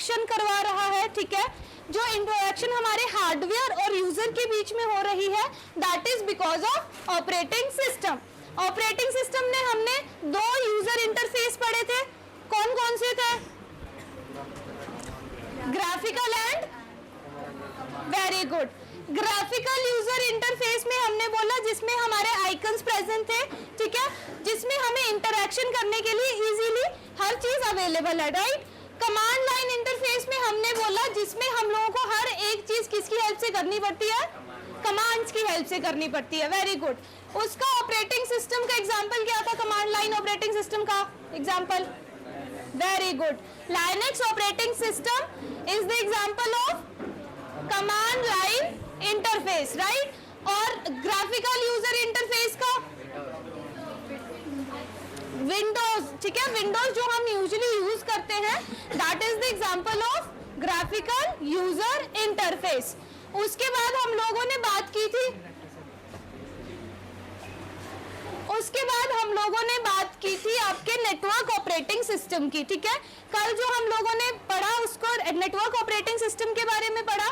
Interaction करवा रहा है, ठीक है, जो इंटरैक्शन हमारे हार्डवेयर और यूजर के बीच में हो रही है, that is because of operating system. Operating system ने हमने दो यूजर इंटरफेस पढ़े थे, कौन कौन से थे? Graphical and, very good. Graphical user interface में हमने बोला जिसमें हमारे आइकन्स प्रेजेंट थे, ठीक है, जिसमें हमें इंटरैक्शन करने के लिए इजीली हर चीज अवेलेबल है, राइट। कमांड लाइन इंटरफेस में हमने बोला जिसमें हम लोगों को हर एक चीज किसकी हेल्प से करनी पड़ती है? कमांड्स की हेल्प से करनी पड़ती है, वेरी गुड। उसका ऑपरेटिंग सिस्टम का एग्जांपल क्या था? कमांड लाइन ऑपरेटिंग सिस्टम का example, very good, Linux operating system is the example of command line interface, right. और ग्राफिकल यूजर इंटरफेस का विंडोज, ठीक है, विंडोज जो हम यूजुअली यूज करते हैं, that is the example of graphical user interface. उसके बाद हम लोगों ने बात की थी, उसके बाद हम लोगों ने बात की थी आपके नेटवर्क ऑपरेटिंग सिस्टम की, ठीक है। कल जो हम लोगों ने पढ़ा उसको नेटवर्क ऑपरेटिंग सिस्टम के बारे में पढ़ा।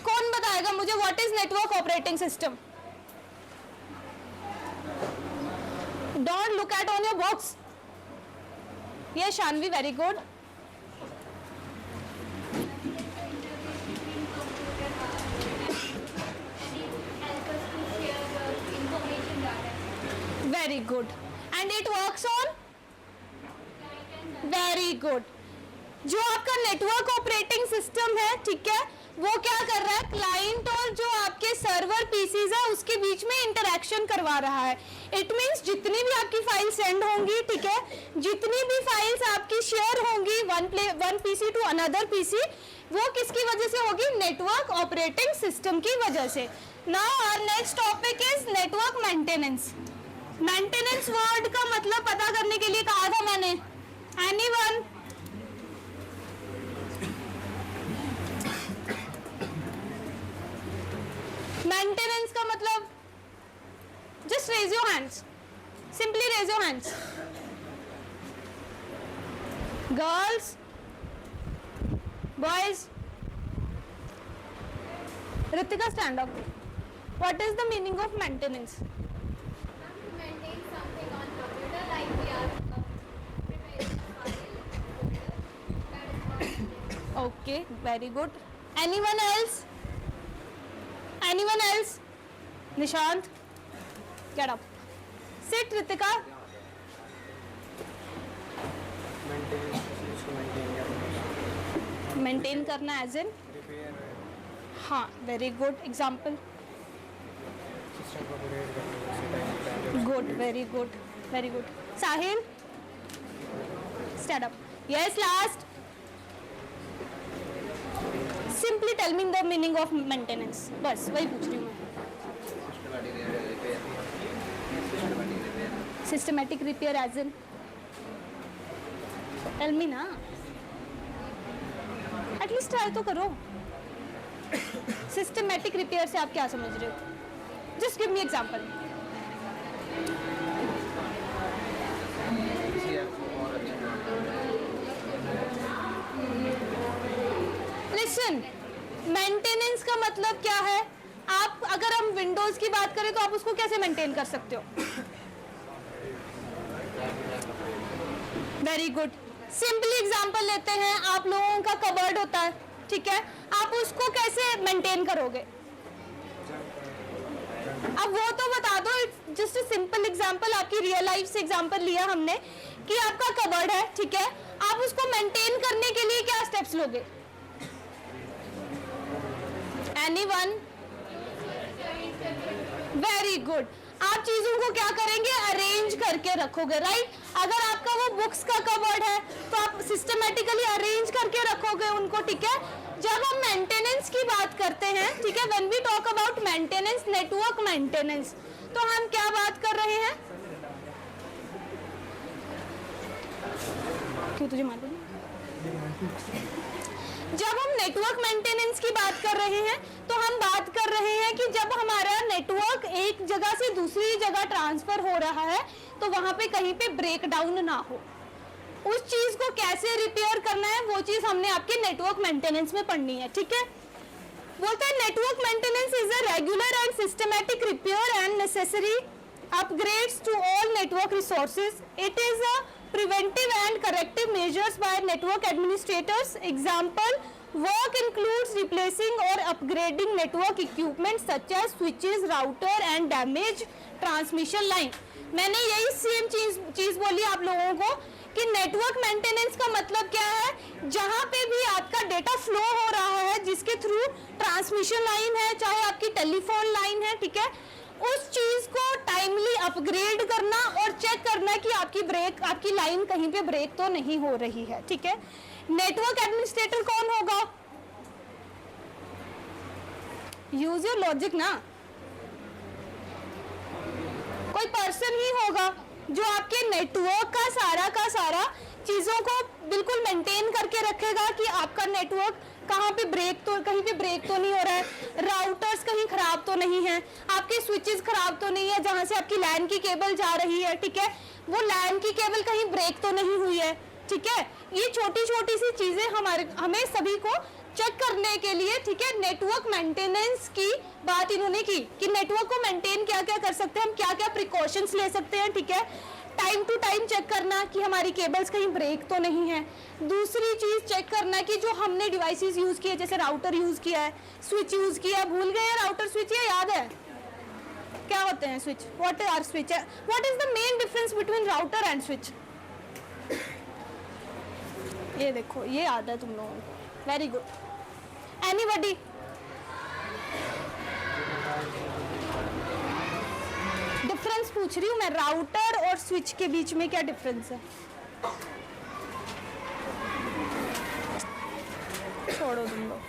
कौन बताएगा मुझे what is network operating system? Don't look at on your box. ये Shanvi, very good. Very good, and it works on, very good. जो आपका नेटवर्क ऑपरेटिंग सिस्टम है, ठीक है, वो क्या कर रहा है? क्लाइंट और जो आपके सर्वर पीसीज है उसके बीच में इंटरैक्शन करवा रहा है। इट मींस जितनी भी आपकी फाइल सेंड होंगी, ठीक है, जितनी भी फाइल्स आपकी शेयर होंगी one PC to another PC, वो किसकी वजह से होगी? नेटवर्क ऑपरेटिंग सिस्टम की वजह से। Now our next topic is network maintenance. Maintenance word का मतलब पता करने के लिए कहा था मैंने, एनीवन? मेंटेनेंस का मतलब, just raise your hands, simply raise your hands. Girls, boys, Ritika stand up. What is the meaning of maintenance? Maintain something on computer like we are preparing a file. That is what it is. Okay, very good. Anyone else? Anyone else? Nishant, get up. Sit, Ritika. Maintain करना as in? हाँ, very good. Example? Good, very good, very good. Sahil, stand up. Yes, last. Simply tell me the meaning of maintenance. बस वही पूछ रही हूँ मैं. Systematic repair as in? Tell me ना. At least try तो करो. Systematic repair से आप क्या समझ रहे हो? Just give me example. Listen, maintenance का मतलब क्या है? आप अगर हम विंडोज की बात करें तो आप उसको कैसे मेंटेन कर सकते हो? वेरी गुड, सिंपली एग्जांपल लेते हैं, आप लोगों का कबर्ड होता है, ठीक है, आप उसको कैसे मेंटेन करोगे? अब वो तो बता दो, जस्ट अ सिंपल एग्जांपल, आपकी रियल लाइफ से एग्जांपल लिया हमने कि आपका कबर्ड है, ठीक है, आप उसको मेंटेन करने के लिए क्या स्टेप्स लोगे? एनीवन? वेरी गुड, आप चीजों को क्या करेंगे? अरेंज करके रखोगे, राइट। अगर आपका वो बुक्स का कबर्ड है तो आप सिस्टमेटिकली अरेंज करके रखोगे उनको, ठीक है। जब हम मेंटेनेंस की बात करते हैं, ठीक है, when we talk about maintenance, network maintenance, तो हम क्या बात कर रहे हैं? क्यों तुझे मालूम? जब हम नेटवर्क मेंटेनेंस की बात कर रहे हैं तो हम बात कर रहे हैं कि जब हमारा नेटवर्क एक जगह से दूसरी जगह ट्रांसफर हो रहा है तो वहां पे कहीं पे ब्रेकडाउन ना हो, उस चीज को कैसे रिपेयर करना है वो चीज हमने आपके नेटवर्क मेंटेनेंस में पढ़नी है, ठीक है। बोलता है network maintenance is a regular and systematic repair and necessary upgrades to all network resources. It is a preventive and corrective measures by network administrators. Example, work includes replacing or upgrading network equipment such as switches, router and damaged transmission line. मैंने यही same चीज बोली आप लोगों को कि network maintenance का मतलब क्या है, जहां पे भी आपका डेटा फ्लो हो रहा है, जिसके थ्रू ट्रांसमिशन लाइन है, चाहे आपकी टेलीफोन लाइन है, ठीक है, उस चीज को टाइमली अपग्रेड करना और चेक करना कि आपकी लाइन कहीं पे ब्रेक तो नहीं हो रही है, ठीक है। नेटवर्क एडमिनिस्ट्रेटर कौन होगा? यूज योर लॉजिक ना, कोई पर्सन ही होगा जो आपके नेटवर्क का सारा चीजों को बिल्कुल मेंटेन करके रखेगा कि आपका नेटवर्क कहीं पे ब्रेक तो नहीं हो रहा है, राउटर्स कहीं खराब तो नहीं है, आपके स्विचेस खराब तो नहीं है, जहां से आपकी लैन की केबल जा रही है, ठीक है, वो लैन की केबल कहीं ब्रेक तो नहीं हुई है, ठीक है। ये छोटी छोटी सी चीजें हमें सभी को चेक करने के लिए, ठीक है, नेटवर्क मेंटेनेंस की बात इन्होंने की कि नेटवर्क को मेंटेन क्या क्या कर सकते हैं हम, क्या क्या प्रिकॉशंस ले सकते हैं, ठीक है। टाइम टू टाइम चेक करना कि हमारी केबल्स कहीं ब्रेक तो नहीं है। दूसरी चीज चेक करना कि जो हमने डिवाइसेस यूज किए, जैसे राउटर यूज किया है, स्विच यूज किया, भूल गए राउटर स्विच, ये याद है क्या होते हैं switch, what are switch, what is the main difference between router and switch? ये देखो, ये याद है तुम लोगों को, वेरी गुड। एनीबॉडी? डिफरेंस पूछ रही हूँ मैं, राउटर और स्विच के बीच में क्या डिफरेंस है? छोड़ो तुम लोग।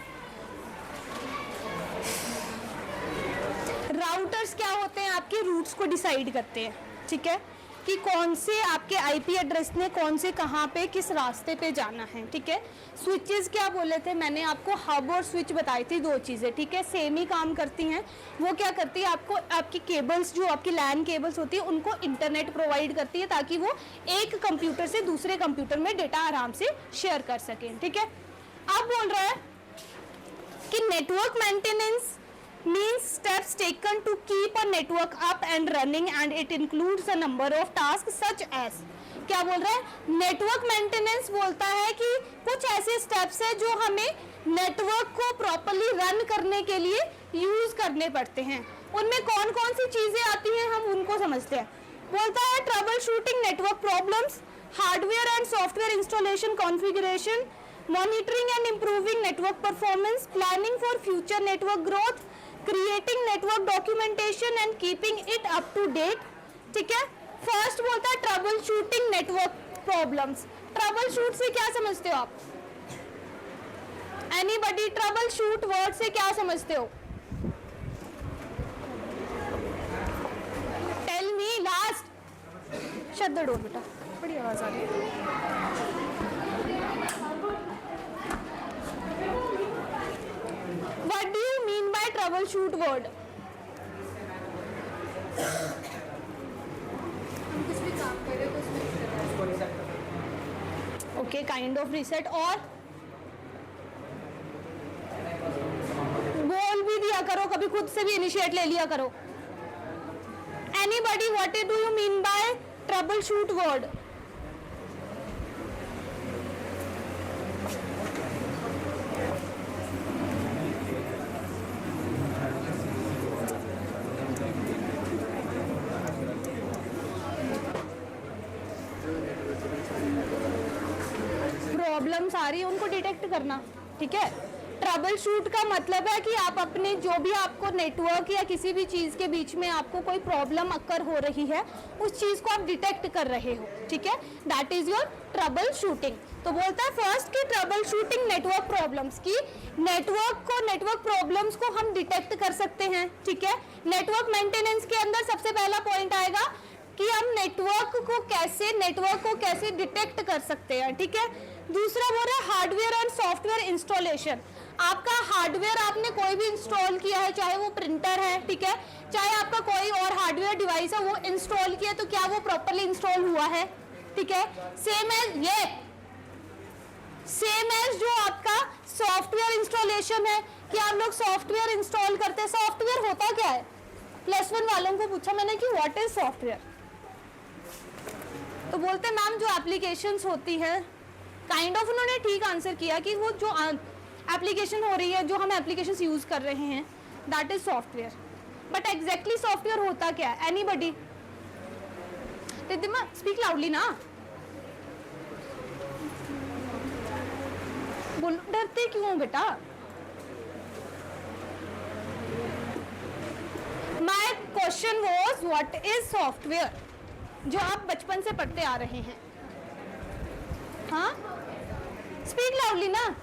राउटर्स क्या होते हैं, आपके रूट्स को डिसाइड करते हैं, ठीक है, कि कौन से आपके आईपी एड्रेस ने कौन से कहाँ पे किस रास्ते पे जाना है, ठीक है। स्विचेस क्या बोले थे मैंने आपको, हब और स्विच बताई थी, दो चीज़ें, ठीक है, सेम ही काम करती हैं। वो क्या करती है, आपको आपकी केबल्स, जो आपकी लैन केबल्स होती है, उनको इंटरनेट प्रोवाइड करती है ताकि वो एक कंप्यूटर से दूसरे कंप्यूटर में डेटा आराम से शेयर कर सकें, ठीक है। अब बोल रहा है कि network maintenance means steps taken to keep a network up and running and it includes a number of tasks such as, क्या बोल रहा है, नेटवर्क मेंटेनेंस बोलता है कि कुछ ऐसे स्टेप्स है जो हमें नेटवर्क को प्रॉपर्ली रन करने के लिए यूज करने पड़ते हैं। उनमें कौन कौन सी चीजें आती हैं हम उनको समझते हैं। बोलता है troubleshooting network problems, hardware and software installation configuration, monitoring and improving network performance, planning for future network growth, creating network documentation and keeping it up to date, ठीक है। फर्स्ट बोलता है troubleshooting network problems. Troubleshoot से क्या समझते हो आप? Anybody? Trouble shoot word से क्या समझते हो? Tell me last. Shut the door बेटा, बड़ी आवाज आ रही है। What do you mean by troubleshoot word? हम कुछ भी काम कर रहे हो तो उसमें Okay, kind of reset। और बोल भी दिया करो, कभी खुद से भी इनिशिएट ले लिया करो। Anybody, what do you mean by troubleshoot word? Problems आ रही है उनको डिटेक्ट करना, ठीक है। ट्रबल शूट का मतलब है कि आप अपने जो भी आपको नेटवर्क या किसी भी चीज़ के बीच में आपको कोई प्रॉब्लम अकर हो रही है, उस चीज़ को आप डिटेक्ट कर रहे हो, ठीक है, that is your trouble shooting. तो बोलता है फर्स्ट की ट्रबल शूटिंग नेटवर्क प्रॉब्लम्स की, नेटवर्क प्रॉब्लम्स को हम डिटेक्ट कर सकते हैं, ठीक है। नेटवर्क मेंटेनेंस के अंदर सबसे पहला पॉइंट आएगा कि हम नेटवर्क को कैसे डिटेक्ट कर सकते हैं, ठीक है। दूसरा बोल रहा है हार्डवेयर एंड सॉफ्टवेयर इंस्टॉलेशन। आपका हार्डवेयर आपने कोई भी इंस्टॉल किया है, चाहे वो प्रिंटर है, ठीक है, चाहे आपका कोई और हार्डवेयर डिवाइस है, वो इंस्टॉल किया तो क्या वो प्रॉपर्ली इंस्टॉल हुआ है? ठीक है, सेम एज जो आपका सॉफ्टवेयर इंस्टॉलेशन है कि आप लोग सॉफ्टवेयर इंस्टॉल करते हैं। सॉफ्टवेयर होता क्या है? +1 वालों को पूछा मैंने कि व्हाट इज सॉफ्टवेयर, तो बोलते मैम जो एप्लीकेशंस होती है, काइंड ऑफ उन्होंने ठीक आंसर किया कि वो जो एप्लीकेशन हो रही है, जो हम एप्लीकेशंस यूज कर रहे हैं, that is software. But exactly software होता क्या है? एनीबडी? रिद्धिमा स्पीक लाउडली ना, बोल, डरते क्यों हो बेटा? My question was what is software, जो आप बचपन से पढ़ते आ रहे हैं। हाँ, स्पीक लाउडली ना।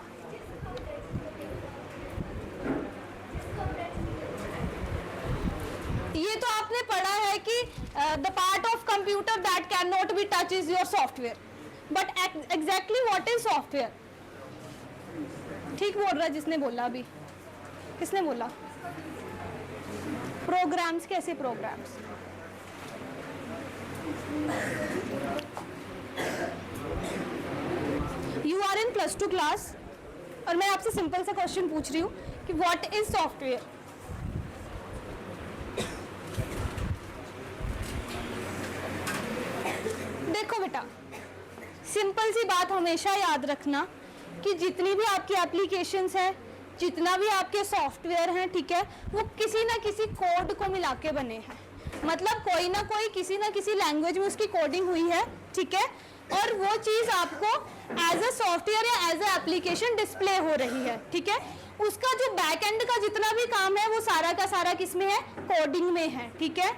ये तो आपने पढ़ा है कि the part of computer that can not be touch is your software, but exactly what is software? ठीक बोल रहा है जिसने बोला अभी। किसने बोला? प्रोग्राम्स। कैसे programs? You are in +2 class और मैं आपसे सिंपल सा क्वेश्चन पूछ रही हूँ कि व्हाट इज सॉफ्टवेयर। देखो बेटा, सिंपल सी बात हमेशा याद रखना कि जितनी भी आपकी एप्लीकेशंस हैं, जितना भी आपके सॉफ्टवेयर हैं, ठीक है, वो किसी ना किसी कोड को मिला के बने हैं। मतलब कोई ना कोई किसी ना किसी लैंग्वेज में उसकी कोडिंग हुई है, ठीक है, और वो चीज़ आपको एज अ सॉफ्टवेयर या एज अ एप्लीकेशन डिस्प्ले हो रही है, ठीक है। उसका जो बैक एंड का जितना भी काम है वो सारा का सारा किस में है? कोडिंग में है, ठीक है।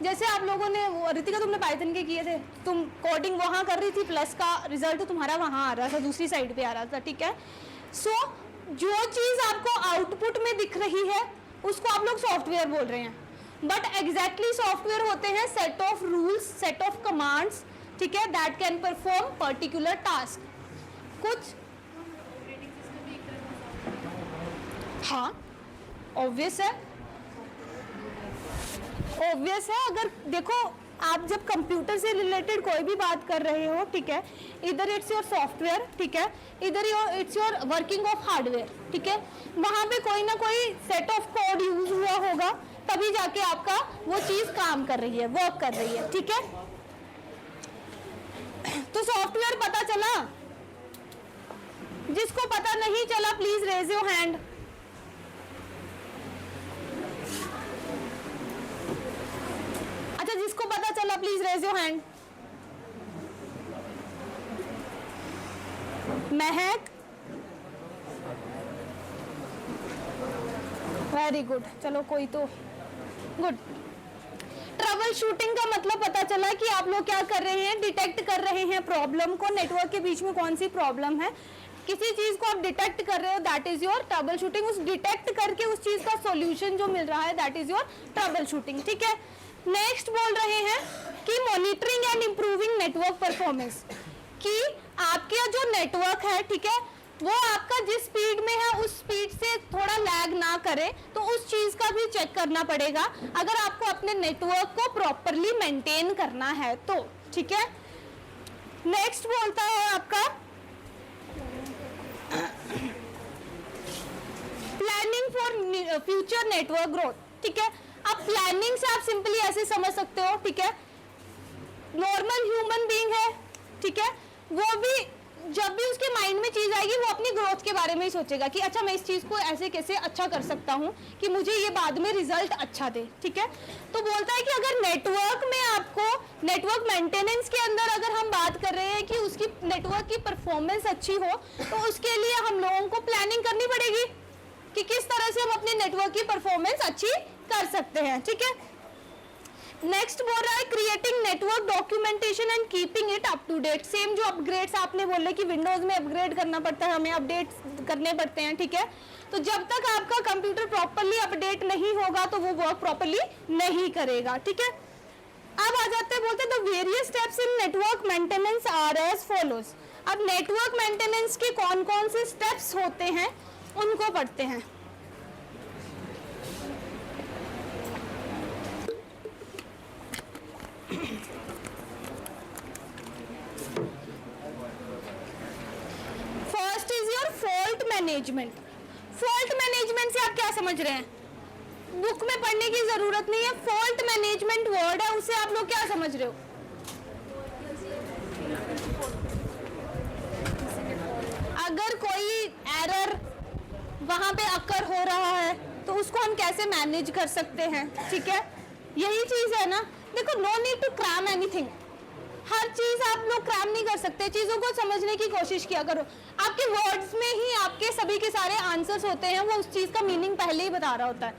जैसे आप लोगों ने, रितिका तुमने पाइथन के किए थे, तुम कोडिंग वहाँ कर रही थी, प्लस का रिजल्ट तो तुम्हारा वहाँ आ रहा था, दूसरी साइड पे आ रहा था, ठीक है। सो जो चीज़ आपको आउटपुट में दिख रही है उसको आप लोग सॉफ्टवेयर बोल रहे हैं, बट एग्जैक्टली सॉफ्टवेयर होते हैं set of rules, set of commands, ठीक है, that can perform particular task. कुछ हाँ ऑब्वियस है, ऑब्वियस है। अगर देखो आप जब कंप्यूटर से रिलेटेड कोई भी बात कर रहे हो, ठीक है, इधर इट्स योर सॉफ्टवेयर, ठीक है, इधर it's your working of hardware, ठीक है, वहां पे कोई ना कोई सेट ऑफ कोड यूज हुआ होगा, तभी जाके आपका वो चीज काम कर रही है, वर्क कर रही है, ठीक है। तो सॉफ्टवेयर पता चला? जिसको पता नहीं चला प्लीज रेज योर हैंड। अच्छा, जिसको पता चला please raise your hand. Mahak, very good, चलो कोई तो गुड। ट्रबल शूटिंग का मतलब पता चला कि आप लोग क्या कर रहे हैं? डिटेक्ट कर रहे हैं प्रॉब्लम को, नेटवर्क के बीच में कौन सी प्रॉब्लम है, किसी चीज को आप डिटेक्ट कर रहे हो, that is your trouble shooting. उस डिटेक्ट करके उस चीज का सॉल्यूशन जो मिल रहा है, that is your trouble shooting, ठीक है। नेक्स्ट बोल रहे हैं कि monitoring and improving network performance, कि आपके जो नेटवर्क है, ठीक है, वो आपका जिस स्पीड में है उस स्पीड से थोड़ा लैग ना करे, तो उस चीज का भी चेक करना पड़ेगा अगर आपको अपने नेटवर्क को प्रॉपरली मेंटेन करना है तो, ठीक है। नेक्स्ट बोलता है आपका planning for future network growth, ठीक है। अब प्लानिंग से आप सिंपली ऐसे समझ सकते हो, ठीक है, नॉर्मल ह्यूमन बीइंग है, ठीक है, वो भी जब भी उसके माइंड में चीज आएगी वो अपनी ग्रोथ के बारे में ही सोचेगा कि अच्छा मैं इस चीज को ऐसे कैसे अच्छा कर सकता हूँ कि मुझे ये बाद में रिजल्ट अच्छा दे, ठीक है। तो बोलता है कि अगर नेटवर्क में आपको नेटवर्क मेंटेनेंस के अंदर अगर हम बात कर रहे हैं कि उसकी नेटवर्क की परफॉर्मेंस अच्छी हो, तो उसके लिए हम लोगों को प्लानिंग करनी पड़ेगी कि किस तरह से हम अपने नेटवर्क की परफॉर्मेंस अच्छी कर सकते हैं, ठीक है। नेक्स्ट बोल रहा है creating network documentation and keeping it up to date. Same जो अपग्रेड्स आपने बोले कि विंडोज में अपग्रेड करना पड़ता है, हमें अपडेट करने पड़ते हैं, ठीक है। तो जब तक आपका कंप्यूटर प्रॉपर्ली अपडेट नहीं होगा तो वो वर्क प्रॉपर्ली नहीं करेगा, ठीक है। अब आ जाते हैं, बोलते हैं the various steps in network maintenance are as follows. अब नेटवर्क मेंटेनेंस के कौन कौन से स्टेप्स होते हैं उनको पढ़ते हैं। मैनेजमेंट। फॉल्ट मैनेजमेंट से आप क्या समझ रहे हैं? बुक में पढ़ने की जरूरत नहीं है, फॉल्ट मैनेजमेंट वर्ड है, उससे आप लोग क्या समझ रहे हो? अगर कोई एरर वहां पे अकर हो रहा है तो उसको हम कैसे मैनेज कर सकते हैं, ठीक है, यही चीज है ना। देखो, no need to cram anything, हर चीज आप लोग क्रैम नहीं कर सकते, चीजों को समझने की कोशिश किया करो। आपके वर्ड्स में ही आपके सभी के सारे आंसर्स होते हैं, वो उस चीज का मीनिंग पहले ही बता रहा होता है।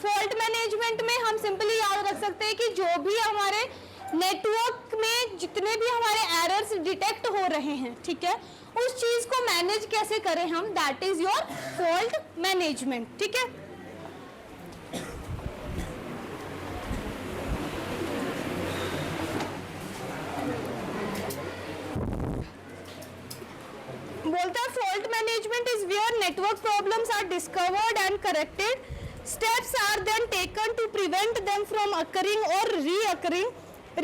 फॉल्ट मैनेजमेंट में हम सिंपली याद रख सकते हैं कि जो भी हमारे नेटवर्क में जितने भी हमारे एरर्स डिटेक्ट हो रहे हैं, ठीक है, उस चीज को मैनेज कैसे करें हम, that is your fault management, ठीक है। बोलता है fault management is where network problems are discovered and corrected, steps are then taken to prevent them from occurring और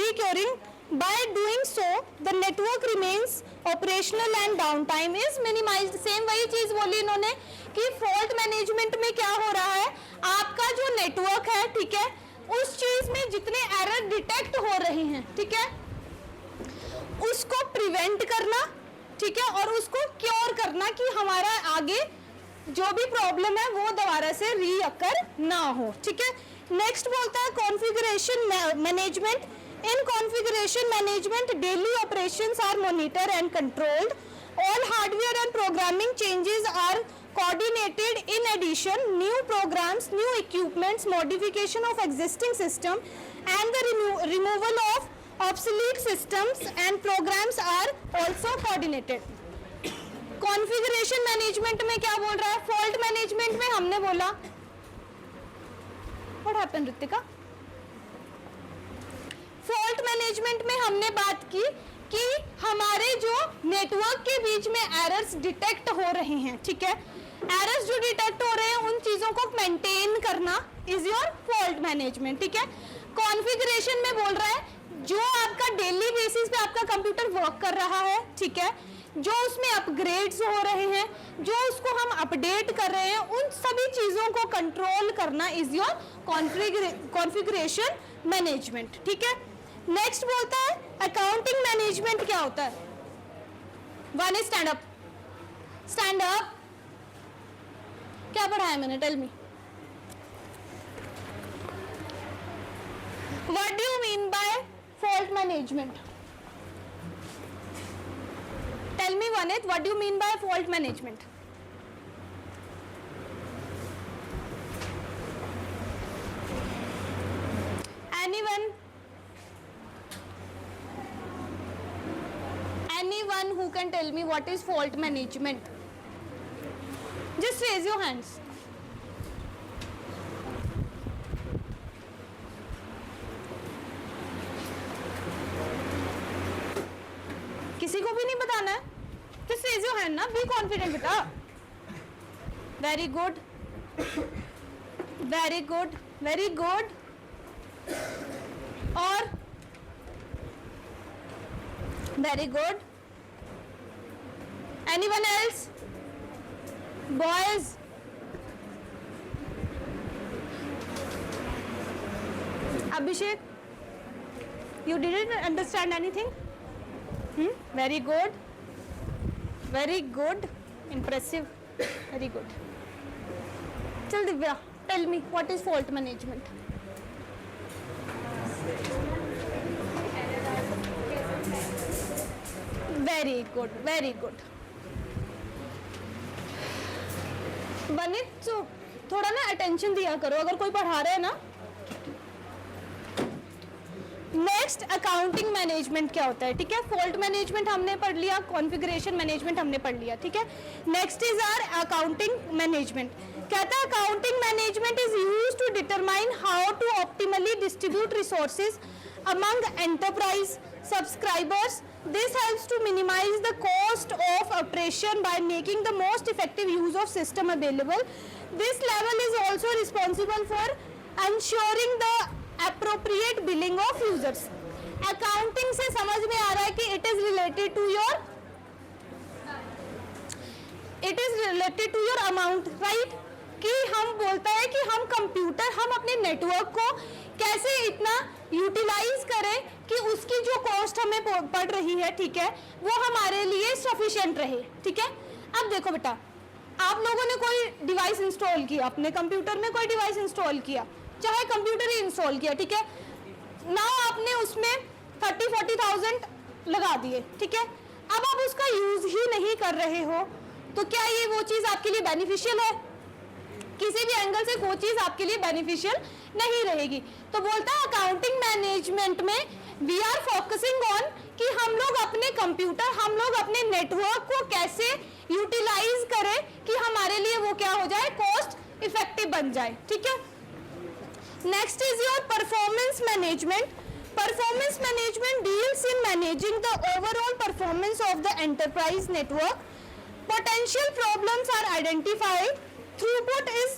recurring. By doing so, the network remains operational and downtime is minimized. Same वही चीज बोली इन्होंने कि fault management में क्या हो रहा है, आपका जो नेटवर्क है, ठीक है, उस चीज में जितने एरर डिटेक्ट हो रहे हैं, ठीक है, उसको प्रिवेंट करना, ठीक है, और उसको क्योर करना कि हमारा आगे जो भी प्रॉब्लम है वो दोबारा से रीअकर ना हो, ठीक है। नेक्स्ट बोलता है configuration management. In configuration management, daily operations are monitored and controlled. All hardware and programming changes are coordinated. In addition, new programs, new equipments, modification of existing system, and the removal of obsolete systems and programs are also coordinated. Configuration management में क्या बोल रहा है? Fault management में हमने बोला, what happened Ritika? Fault management में हमने बात की कि हमारे जो नेटवर्क के बीच में एरर्स डिटेक्ट हो रहे हैं, ठीक है, एरर्स जो डिटेक्ट हो रहे हैं उन चीजों को मेंटेन करना इज योर फॉल्ट मैनेजमेंट, ठीक है। कॉन्फ़िगरेशन में बोल रहा है जो आपका डेली बेसिस पे आपका कंप्यूटर वर्क कर रहा है, ठीक है, जो उसमें अपग्रेड्स हो रहे हैं, जो उसको हम अपडेट कर रहे हैं, उन सभी चीजों को कंट्रोल करना इज योर कॉन्फ़िगरेशन मैनेजमेंट, ठीक है। नेक्स्ट बोलता है अकाउंटिंग मैनेजमेंट क्या होता है? One is stand up. Stand up क्या पढ़ाया मैंने? Tell me what do you mean by fault management? Tell me Vanit, what do you mean by fault management? Anyone who can tell me what is fault management? Just raise your hands. किसी को भी नहीं बताना है? Just raise your hand ना, be confident बेटा. Very good. Very good. Very good. और very good. Anyone else? Boys? Abhishek? You didn't understand anything? Very good. Very good. Impressive. Very good. Chal Divya, tell me what is fault management? Very good. Very good. Vanit तो थोड़ा ना attention दिया करो अगर कोई पढ़ा रहा है ना। नेक्स्ट अकाउंटिंग मैनेजमेंट क्या होता है, ठीक है। फॉल्ट मैनेजमेंट हमने पढ़ लिया, कॉन्फ़िगरेशन मैनेजमेंट हमने पढ़ लिया, ठीक है। Next is our accounting management. कहता है accounting management is used to determine how to optimally distribute resources among enterprise subscribers. This helps to minimize the cost of operation by making the most effective use of system available. This level is also responsible for ensuring the appropriate billing of users. Accounting से समझ में आ रहा है कि it is related to your it is related to your amount, right, कि हम बोलता है कि हम कंप्यूटर, हम अपने नेटवर्क को कैसे इतना यूटिलाइज करें कि उसकी जो कॉस्ट हमें पड़ रही है, ठीक है, वो हमारे लिए सफिशिएंट रहे, ठीक है। अब देखो बेटा, आप लोगों ने कोई डिवाइस इंस्टॉल किया, अपने कंप्यूटर में कोई डिवाइस इंस्टॉल किया, चाहे कंप्यूटर ही इंस्टॉल किया, ठीक है ना, आपने उसमें 30-40,000 लगा दिए, ठीक है। अब आप उसका यूज ही नहीं कर रहे हो, तो क्या ये वो चीज आपके लिए बेनिफिशियल है? किसी भी एंगल से वो चीज आपके लिए बेनिफिशियल नहीं रहेगी। तो बोलता है अकाउंटिंग मैनेजमेंट में वी आर फोकसिंग ऑन कि हम लोग अपने कंप्यूटर, हम लोग अपने नेटवर्क को कैसे यूटिलाइज करें कि हमारे लिए वो क्या हो जाए, कॉस्ट इफेक्टिव बन जाए, ठीक है। Next is your performance management. Performance management deals in managing the overall performance of the enterprise network. Potential problems are identified, throughput is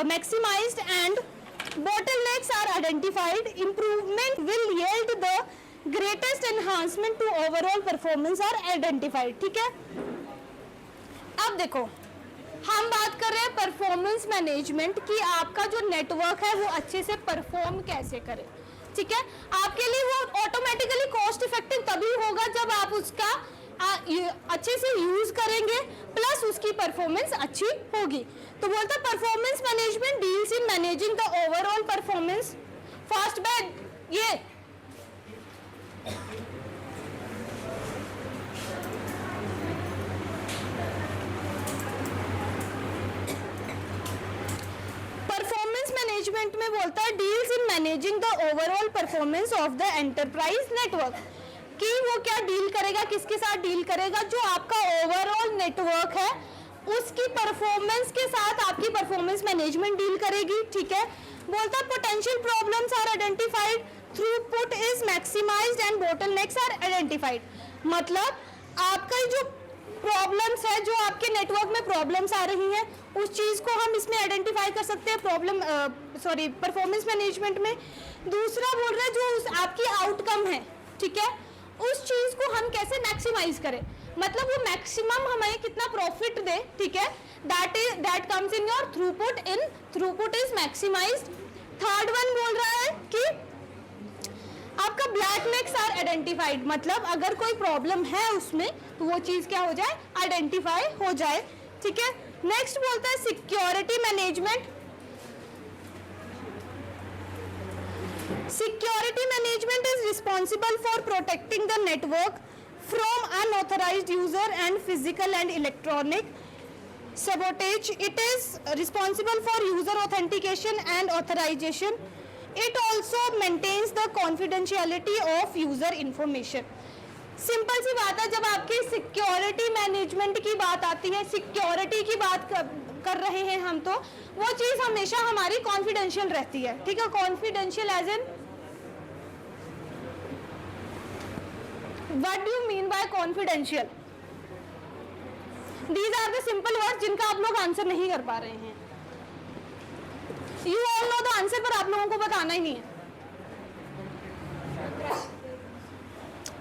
maximized and bottlenecks are identified. Improvement will yield the greatest enhancement to overall performance are identified, ठीक है। अब देखो, हम बात कर रहे हैं performance management की, आपका जो नेटवर्क है वो अच्छे से परफॉर्म कैसे करे, ठीक है। आपके लिए वो ऑटोमेटिकली कॉस्ट इफेक्टिव तभी होगा जब आप उसका अच्छे से यूज करेंगे, प्लस उसकी परफॉर्मेंस अच्छी होगी। तो बोलता है performance management deals in managing the overall performance. Fast bag, ये परफॉर्मेंस मैनेजमेंट में बोलता है deals in managing the overall performance of the enterprise network, कि वो क्या डील करेगा, किसके साथ डील करेगा, जो आपका ओवरऑल नेटवर्क है उसकी परफॉर्मेंस के साथ आपकी परफॉर्मेंस मैनेजमेंट डील करेगी, ठीक है। बोलता है potential problems are identified, throughput is maximized and bottlenecks are identified. मतलब आपका जो प्रॉब्लम्स है, जो आपके नेटवर्क में प्रॉब्लम्स आ रही हैं, उस चीज को हम इसमें आइडेंटिफाई कर सकते हैं परफॉर्मेंस मैनेजमेंट में। दूसरा बोल रहा है जो आपकी आउटकम है, ठीक है, उस चीज को हम कैसे मैक्सिमाइज करें, मतलब वो मैक्सिमम हमें कितना प्रॉफिट दे, ठीक है, that comes in your throughput is maximised. Third one बोल रहा है कि आपका ब्लैकनेक्स आर आइडेंटिफाइड, मतलब अगर कोई प्रॉब्लम है उसमें तो वो चीज क्या हो जाए, आइडेंटिफाई हो जाए, ठीक है। नेक्स्ट बोलता है security management. Security management is responsible for protecting the network from unauthorized user and physical and electronic sabotage. It is responsible for user authentication and authorization. It also maintains the confidentiality of user information. Simple सी बात है, जब आपकी security management की बात आती है, security की बात कर रहे हैं हम, तो वो चीज हमेशा हमारी कॉन्फिडेंशियल रहती है, ठीक है। Confidential as in, what do you mean by confidential? These are the simple words जिनका आप लोग आंसर नहीं कर पा रहे हैं। You all know the answer, पर आप लोगों को बताना ही नहीं है।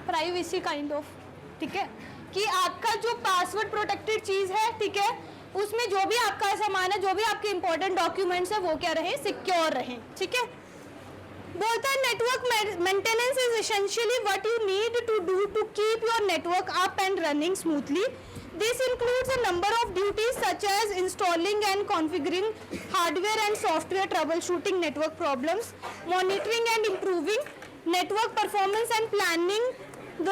प्राइवेसी काइंड ऑफ, ठीक है, कि आपका जो पासवर्ड प्रोटेक्टेड चीज है, ठीक है, उसमें जो भी आपका सामान है, जो भी आपके इंपॉर्टेंट डॉक्यूमेंट्स है, वो क्या रहे, सिक्योर रहे, ठीक है। बोलता है network maintenance is essentially what you need to do to keep your network up and running smoothly. This includes a number of duties such as installing and configuring hardware and software, troubleshooting network problems, monitoring and improving network performance and planning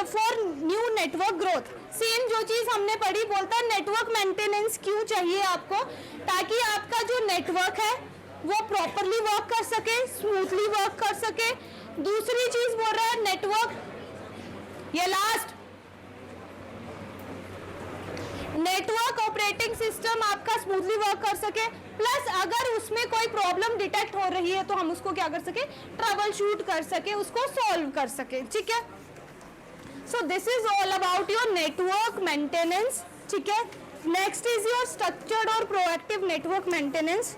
for new network growth. Same जो चीज हमने पढ़ी, बोलता है network maintenance क्यों चाहिए आपको, ताकि आपका जो नेटवर्क है वो प्रॉपरली वर्क कर सके, स्मूथली वर्क कर सके। दूसरी चीज बोल रहा है नेटवर्क, ये लास्ट, नेटवर्क ऑपरेटिंग सिस्टम आपका स्मूथली वर्क कर सके, प्लस अगर उसमें कोई प्रॉब्लम डिटेक्ट हो रही है तो हम उसको क्या कर सके, ट्रबल शूट कर सके, उसको सॉल्व कर सके, ठीक है। So this is all about your network maintenance, ठीक है। नेक्स्ट इज योर स्ट्रक्चर्ड और प्रोएक्टिव नेटवर्क मेंटेनेंस।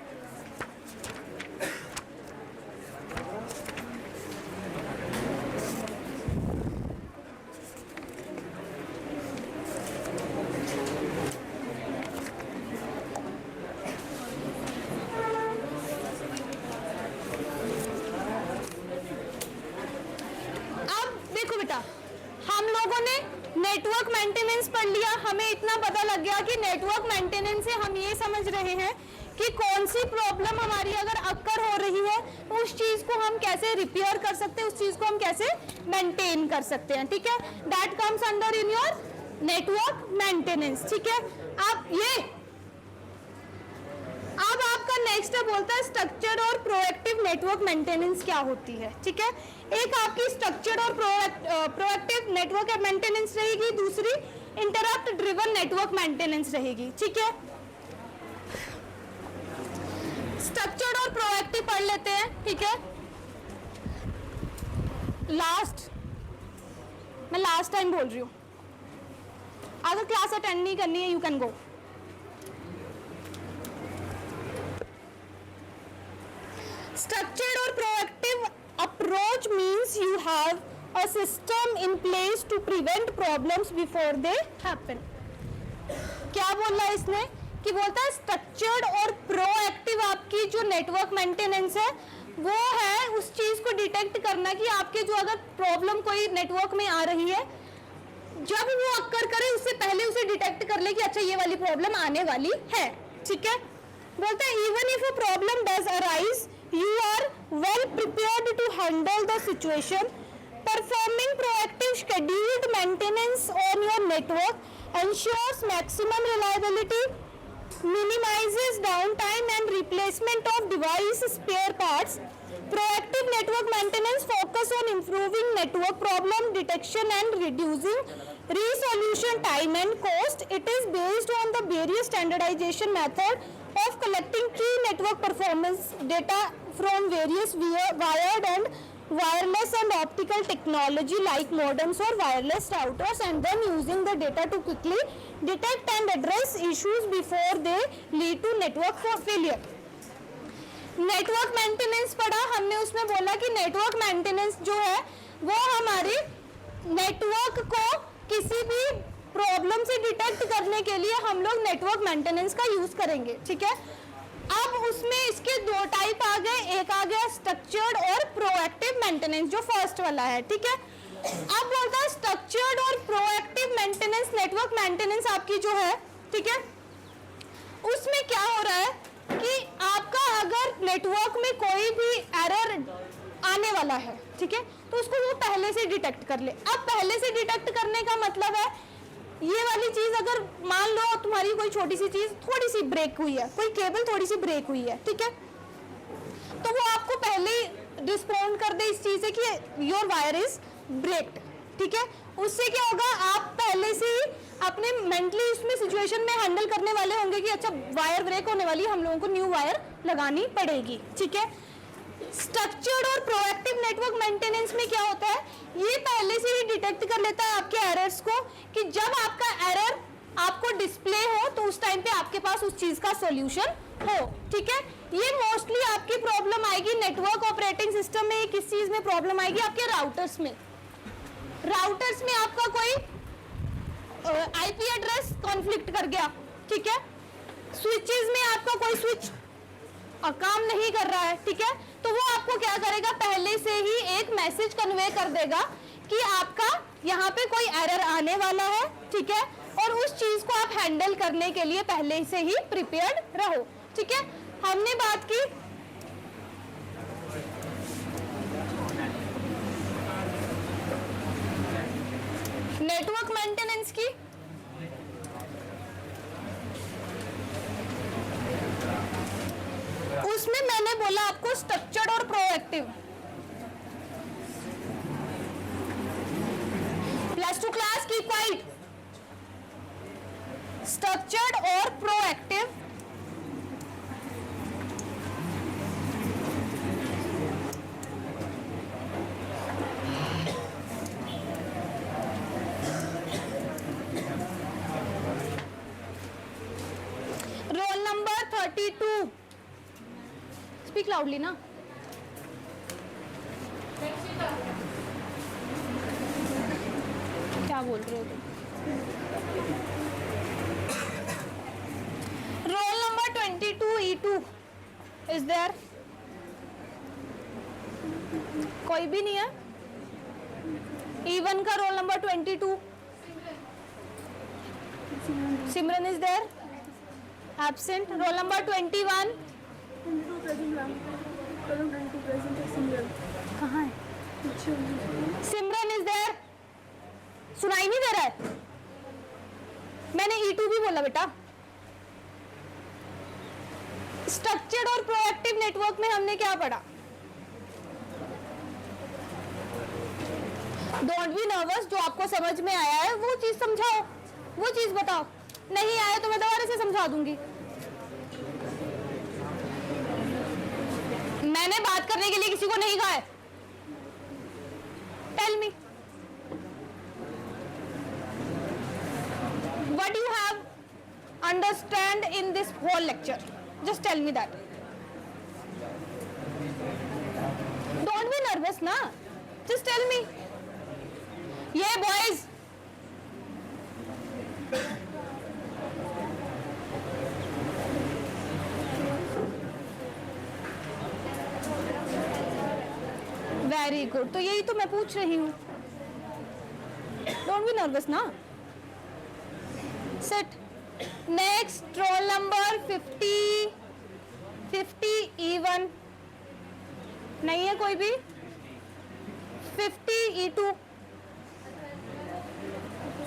मेंटेनेंस पढ़ लिया, हमें इतना पता लग गया कि नेटवर्क मेंटेनेंस से हम ये समझ रहे हैं कि कौन सी प्रॉब्लम हमारी अगर अक्कर हो रही है तो उस चीज को हम कैसे रिपेयर कर सकते हैं, उस चीज को हम कैसे मेंटेन कर सकते हैं, ठीक है। That comes under in your network maintenance, ठीक है। अब आपका नेक्स्ट बोलता है स्ट्रक्चर्ड और प्रोएक्टिव नेटवर्क मेंटेनेंस क्या होती है, ठीक है। एक आपकी स्ट्रक्चर्ड और प्रोएक्टिव नेटवर्क मेंटेनेंस रहेगी, दूसरी इंटरप्ट ड्रिवन नेटवर्क मेंटेनेंस रहेगी, ठीक है। स्ट्रक्चर्ड और प्रोएक्टिव पढ़ लेते हैं, ठीक है। मैं लास्ट टाइम बोल रही हूँ, अगर क्लास अटेंड नहीं करनी है you can go. Structured or proactive approach means you have a system in place to prevent problems before they happen. क्या बोला इसने कि बोलता है स्ट्रक्चर्ड और प्रोएक्टिव आपकी जो नेटवर्क मेंटेनेंस है वो है उस चीज को डिटेक्ट करना कि आपके जो अगर प्रॉब्लम कोई नेटवर्क में आ रही है, जब वो अक्कर करे उससे पहले उसे डिटेक्ट कर ले कि अच्छा ये वाली प्रॉब्लम आने वाली है, ठीक है। बोलता है even if a problem does arise you are well prepared to handle the situation. Performing proactive scheduled maintenance on your network ensures maximum reliability, minimizes downtime and replacement of device spare parts. Proactive network maintenance focus on improving network problem detection and reducing resolution time and cost. It is based on the various standardization method of collecting key network performance data from various wired and wireless and optical technology like modems or wireless routers, and then using the data to quickly detect and address issues before they lead to network failure. Network maintenance पढ़ा हमने, उसमें बोला कि network maintenance जो है वो हमारे network को किसी भी प्रॉब्लम से डिटेक्ट करने के लिए हम लोग नेटवर्क मेंटेनेंस का यूज करेंगे, ठीक है। अब उसमें इसके दो टाइप आ गए, एक आ गया स्ट्रक्चर्ड और प्रोएक्टिव मेंटेनेंस जो फर्स्ट वाला है, ठीक है। अब बोलता है स्ट्रक्चर्ड और प्रोएक्टिव मेंटेनेंस नेटवर्क मेंटेनेंस आपकी जो है, ठीक है, उसमें क्या हो रहा है कि आपका अगर नेटवर्क में कोई भी एरर आने वाला है, ठीक है, तो उसको वो पहले से डिटेक्ट कर ले। अब पहले से डिटेक्ट करने का मतलब है ये वाली चीज अगर मान लो तुम्हारी कोई छोटी सी चीज थोड़ी सी ब्रेक हुई है, कोई केबल थोड़ी सी ब्रेक हुई है, ठीक है, तो वो आपको पहले ही रिस्पॉन्ड कर दे इस चीज से कि योर वायर इज ब्रेक्ड, ठीक है। उससे क्या होगा, आप पहले से ही अपने मेंटली उसमें सिचुएशन में हैंडल करने वाले होंगे कि अच्छा वायर ब्रेक होने वाली है, हम लोगों को न्यू वायर लगानी पड़ेगी, ठीक है। स्ट्रक्चर्ड और प्रोएक्टिव नेटवर्क मेंटेनेंस में क्या होता है, ये पहले से ही डिटेक्ट कर लेता है आपके एरर्स को कि जब आपका एरर आपको डिस्प्ले हो तो उस टाइम पे आपके पास उस चीज का सॉल्यूशन हो, ठीक है। ये मोस्टली आपकी प्रॉब्लम आएगी नेटवर्क ऑपरेटिंग सिस्टम में, किस चीज में प्रॉब्लम आएगी, आपके राउटर्स में। राउटर्स में आपका कोई आईपी एड्रेस कॉन्फ्लिक्ट कर गया, ठीक है। स्विचेस में आपका कोई स्विच काम नहीं कर रहा है, ठीक है, तो वो आपको क्या करेगा, पहले से ही एक मैसेज कन्वे कर देगा कि आपका यहाँ पे कोई एरर आने वाला है, ठीक है, और उस चीज को आप हैंडल करने के लिए पहले से ही प्रिपेयर्ड रहो, ठीक है। हमने बात की नेटवर्क मेंटेनेंस की, उसमें मैंने बोला आपको स्ट्रक्चर्ड और प्रोएक्टिव। प्लस टू क्लास की क्वाइट, स्ट्रक्चर्ड और proactive roll number 32। Speak loudly ना। क्या बोल रहे हो तुम? Roll number 22 E2 is there? कोई भी नहीं है? E1 का roll number 22 Simran is there, absent. Roll number 21. कहाँ है? Simran is there. सुनाई नहीं दे रहा है? मैंने E2 भी बोला बेटा. स्ट्रक्चर्ड और प्रोएक्टिव नेटवर्क में हमने क्या पढ़ा? Don't be nervous. जो आपको समझ में आया है वो चीज समझाओ, वो चीज बताओ. नहीं आया तो मैं दोबारा से समझा दूंगी. मैंने बात करने के लिए किसी को नहीं कहा है. Tell me what you have understand in this whole lecture. Just tell me that. Don't be nervous na. Just tell me. Yeah boys. Very good. तो यही तो मैं पूछ रही हूँ. डोंट बी नर्वस ना. Sit. Next, roll number 50 E1. नहीं है कोई भी? 50 E2.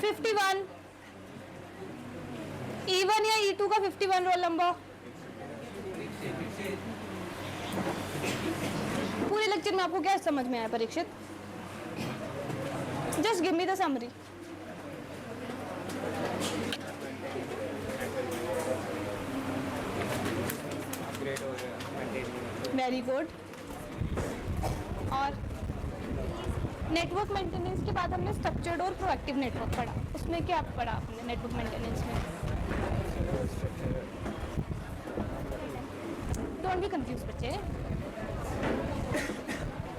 51 E1 या E2 का 51 रोल नंबर. पूरे लेक्चर में आपको क्या समझ में आया Parikshit? Just give me the summary. Very good. और नेटवर्क मेंटेनेंस के बाद हमने स्ट्रक्चर्ड और प्रोएक्टिव नेटवर्क पढ़ा. उसमें क्या पढ़ा आपने नेटवर्क मेंटेनेंस में? डोंट बी कंफ्यूज बच्चे.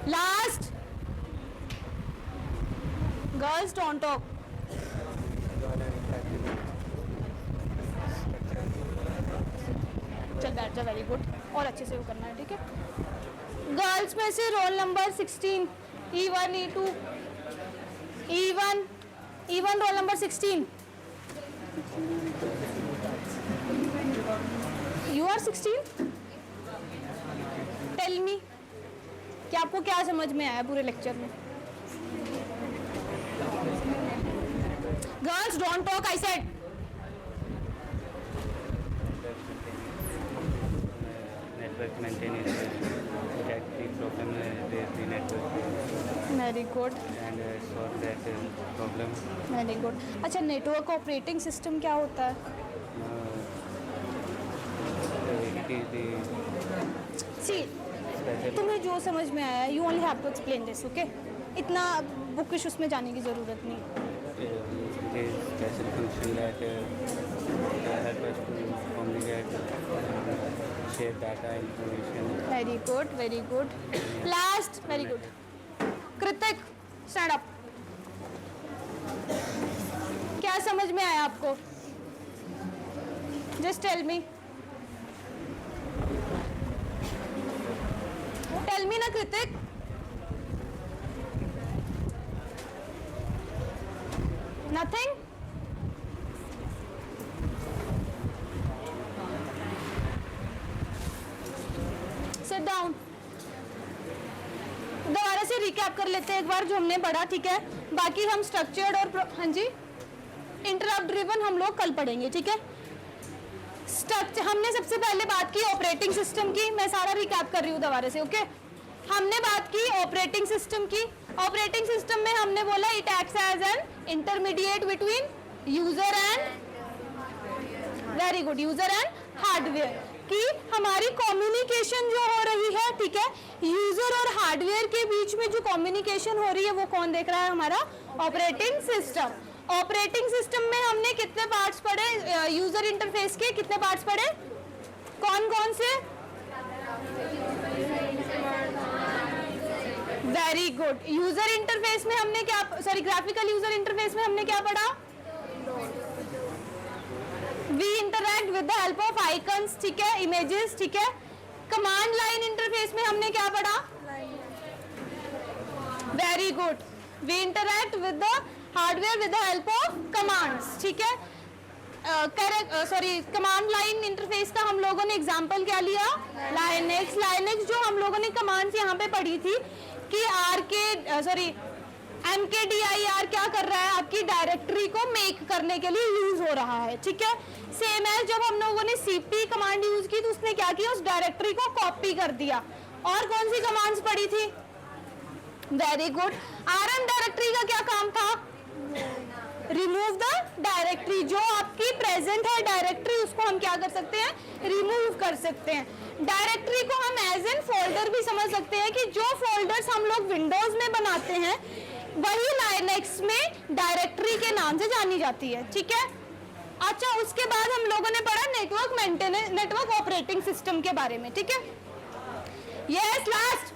लास्ट. Girls don't talk. चल बैठ जा. Very good. और अच्छे से वो करना है, ठीक है. गर्ल्स में से roll number 16 E1 E2 E1 roll number 16. You are 16. Tell me कि आपको क्या समझ में आया पूरे लेक्चर में? Girls don't talk. I said. Network maintenance, detect the problem with the network very good. and solve that problem. Very good. अच्छा, network operating system क्या होता है? It is the C, special तुम्हें जो समझ में आया you only have to explain this. Okay, इतना बुकिश उसमें जाने की ज़रूरत नहीं. it is special function that help us to communicate, share data information. Very good. Very good. Last. Very good. Kritik, stand up. क्या समझ में आया आपको? Just tell me. Tell me ना कृतिक. नथिंग. Sit down. दोबारा से रिकैप कर लेते हैं एक बार जो हमने पढ़ा, ठीक है. बाकी हम स्ट्रक्चर्ड और हाँ जी इंटरप्ट ड्रिवन हम लोग कल पढ़ेंगे, ठीक है. स्ट्रक्चर हमने सबसे पहले बात की ऑपरेटिंग सिस्टम की. मैं सारा रिकैप कर रही हूँ दोबारा से. ओके, हमने बात की ऑपरेटिंग सिस्टम की. ऑपरेटिंग सिस्टम में हमने बोला it acts as an intermediate between user and very good user and hardware. कि हमारी कम्युनिकेशन जो हो रही है, ठीक है, यूजर और हार्डवेयर के बीच में जो कम्युनिकेशन हो रही है वो कौन देख रहा है? हमारा ऑपरेटिंग सिस्टम. ऑपरेटिंग सिस्टम में हमने कितने पार्ट्स पढ़े? यूजर इंटरफेस के कितने पार्ट्स पढ़े? कौन कौन से? Very good. यूजर इंटरफेस में हमने क्या, सॉरी ग्राफिकल यूजर इंटरफेस में हमने क्या पढ़ा? We interact with the help of icons, ठीक है, इमेजेस, ठीक है. कमांड लाइन इंटरफेस में हमने क्या पढ़ा? Very good. We interact with the hardware with the help of commands, ठीक है. कमांड लाइन इंटरफेस का हम लोगों ने एग्जांपल क्या लिया, लाइनेक्स जो हम लोगों ने कमांड्स यहाँ पे पढ़ी थी कि mkdir क्या कर रहा है, आपकी डायरेक्टरी को मेक करने के लिए यूज हो रहा है, ठीक है। सेम है, जब हम लोगों ने cp कमांड यूज की तो उसने क्या किया, उस डायरेक्टरी को कॉपी कर दिया। और कौन सी कमांड्स पढ़ी थी, वेरी गुड। rm डायरेक्टरी का क्या काम था, रिमूव द डायरेक्टरी, जो आपकी प्रेजेंट है डायरेक्टरी उसको हम क्या कर सकते हैं, रिमूव कर सकते हैं। डायरेक्टरी को हम एज एन फोल्डर भी समझ सकते हैं कि जो फोल्डर्स हम लोग विंडोज में बनाते हैं वही लाइनेक्स में डायरेक्टरी के नाम से जानी जाती है, ठीक है। अच्छा, उसके बाद हम लोगों ने पढ़ा network maintenance, network operating system के बारे में, ठीक है। Yes, last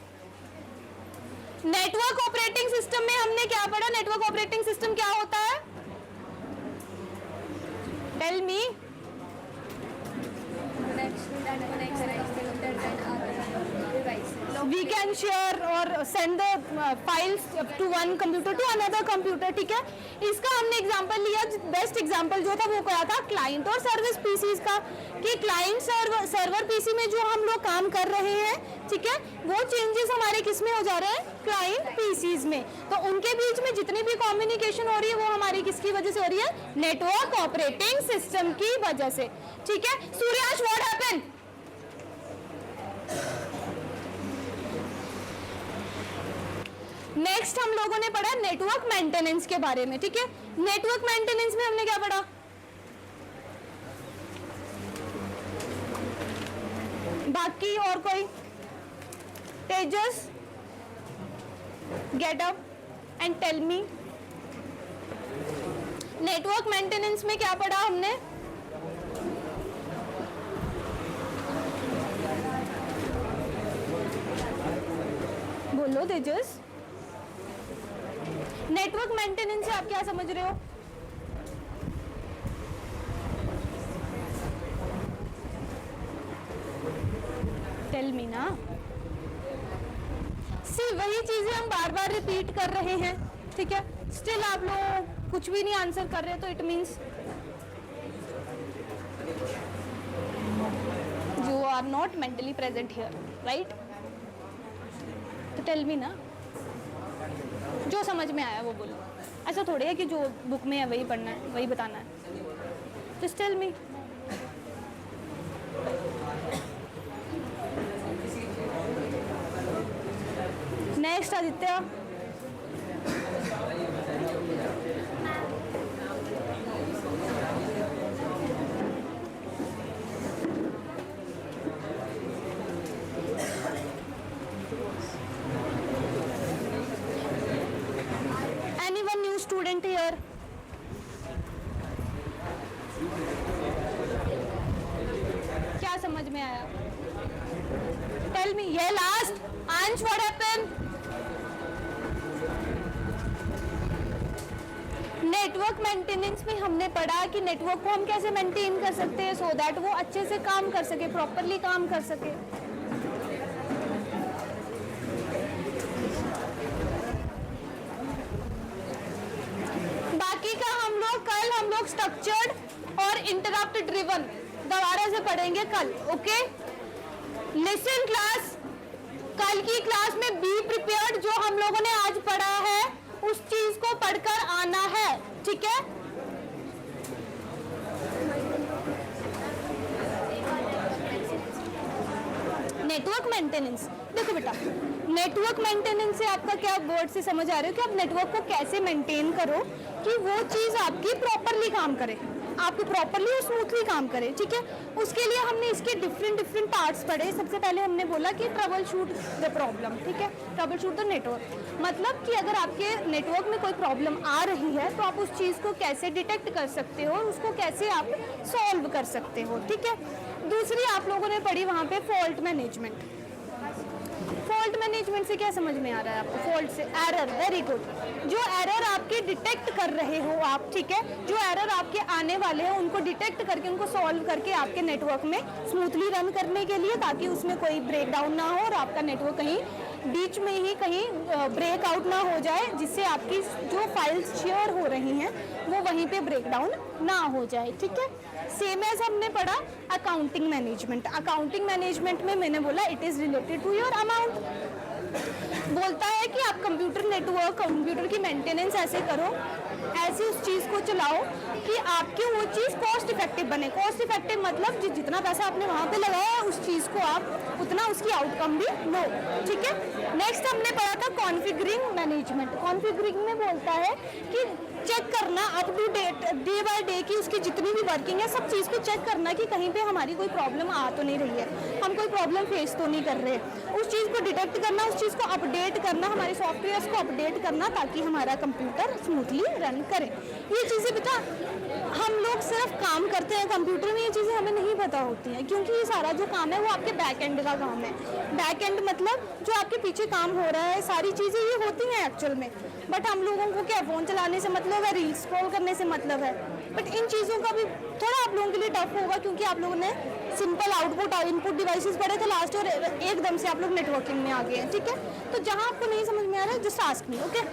network operating system में हमने क्या पढ़ा, नेटवर्क ऑपरेटिंग सिस्टम क्या होता है, tell me. We can share or send the files to one computer to another computer, ठीक है। इसका हमने एग्जांपल लिया, बेस्ट एग्जांपल जो था वो क्या था, क्लाइंट और सर्विस पीसीज का, कि क्लाइंट सर्वर पीसी में जो हम लोग काम कर रहे हैं, ठीक है, वो चेंजेस हमारे किस में हो जा रहे हैं, क्लाइंट पीसीज में। तो उनके बीच में जितनी भी कम्युनिकेशन हो रही है वो हमारी किसकी वजह से हो रही है, नेटवर्क ऑपरेटिंग सिस्टम की वजह से, ठीक है। सूर्याश, व्हाट हैपेंड, नेक्स्ट हम लोगों ने पढ़ा नेटवर्क मेंटेनेंस के बारे में, ठीक है। नेटवर्क मेंटेनेंस में हमने क्या पढ़ा, बाकी और कोई, Tejas get up and tell me, network maintenance में क्या पढ़ा हमने, बोलो तेजस। नेटवर्क मेंटेनेंस से आप क्या समझ रहे हो, टेल मी ना। वही चीजें हम बार बार रिपीट कर रहे हैं, ठीक है, स्टिल आप लोग कुछ भी नहीं आंसर कर रहे, तो it means you are not mentally present here, right. तो टेल मी ना, जो समझ में आया वो बोलो, ऐसा थोड़ी है कि जो बुक में है वही पढ़ना है, वही बताना है। Just tell me. Next Aditya, anyone new student here? क्या समझ में आया, टेल मी। ये लास्ट, अंश, व्हाट हैपेंड, नेटवर्क मेंटेनेंस में हमने पढ़ा कि नेटवर्क को हम कैसे मेंटेन कर सकते हैं सो दैट वो अच्छे से काम कर सके, प्रॉपरली काम कर सके। बाकी का हम लोग स्ट्रक्चर्ड और इंटरप्ट ड्रिवन दोबारा से पढ़ेंगे कल, ओके। लिसन क्लास, कल की क्लास में बी प्रिपेयर्ड जो हम लोगों ने आज पढ़ा है उस चीज को पढ़कर आना है, ठीक है। नेटवर्क मेंटेनेंस, देखो बेटा, नेटवर्क मेंटेनेंस से आपका क्या वर्ड से समझ आ रहा है कि आप नेटवर्क को कैसे मेंटेन करो कि वो चीज आपकी प्रॉपरली काम करे, आपको प्रॉपरली और स्मूथली काम करे, ठीक है। उसके लिए हमने इसके डिफरेंट पार्ट्स पढ़े। सबसे पहले हमने बोला कि ट्रबल शूट द प्रॉब्लम, ठीक है, ट्रबल शूट द नेटवर्क, मतलब कि अगर आपके नेटवर्क में कोई प्रॉब्लम आ रही है तो आप उस चीज़ को कैसे डिटेक्ट कर सकते हो और उसको कैसे आप सॉल्व कर सकते हो, ठीक है। दूसरी आप लोगों ने पढ़ी वहाँ पे फॉल्ट मैनेजमेंट। फॉल्ट मैनेजमेंट से क्या समझ में आ रहा है आपको, फॉल्ट से एरर, वेरी गुड। जो एरर आपके डिटेक्ट कर रहे हो आप, ठीक है, जो एरर आपके आने वाले हैं उनको डिटेक्ट करके उनको सॉल्व करके आपके नेटवर्क में स्मूथली रन करने के लिए, ताकि उसमें कोई ब्रेकडाउन ना हो और आपका नेटवर्क कहीं बीच में ही कहीं ब्रेकआउट ना हो जाए, जिससे आपकी जो फाइल्स शेयर हो रही हैं वो वहीं पे ब्रेकडाउन ना हो जाए, ठीक है। सेम एज हमने पढ़ा अकाउंटिंग मैनेजमेंट। अकाउंटिंग मैनेजमेंट में मैंने बोला it is related to your amount. बोलता है कि आप कंप्यूटर नेटवर्क, कंप्यूटर की मेंटेनेंस ऐसे करो, ऐसे उस चीज़ को चलाओ कि आपकी वो चीज़ कॉस्ट इफेक्टिव बने। कॉस्ट इफेक्टिव मतलब जितना पैसा आपने वहाँ पे लगाया है उस चीज़ को आप उतना उसकी आउटकम भी लो, ठीक है। नेक्स्ट हमने पढ़ा था कॉन्फ़िगरिंग मैनेजमेंट। कॉन्फ़िगरिंग में बोलता है कि चेक करना up to date, day by day की उसकी जितनी भी वर्किंग है सब चीज़ को चेक करना कि कहीं पे हमारी कोई प्रॉब्लम आ तो नहीं रही है, हम कोई प्रॉब्लम फेस तो नहीं कर रहे, उस चीज़ को डिटेक्ट करना, उस चीज़ को अपडेट करना, हमारे सॉफ्टवेयर्स को अपडेट करना ताकि हमारा कंप्यूटर स्मूथली रन करे। ये चीज़ें बेटा हम लोग सिर्फ काम करते हैं कंप्यूटर में, ये चीज़ें हमें नहीं पता होती हैं, क्योंकि ये सारा जो काम है वो आपके बैक एंड का काम है। बैक एंड मतलब जो आपके पीछे काम हो रहा है, सारी चीज़ें ये होती हैं एक्चुअल में, बट हम लोगों को क्या फ़ोन चलाने से मतलब है, रील स्क्रॉल करने से मतलब है। बट इन चीज़ों का भी थोड़ा आप लोगों के लिए टफ होगा, क्योंकि आप लोगों ने सिंपल आउटपुट और इनपुट डिवाइसेस पढ़े थे लास्ट, और एकदम से आप लोग नेटवर्किंग में आ गए हैं, ठीक है। तो जहाँ आपको नहीं समझ में आ रहा है जस्ट आस्क मी, ओके।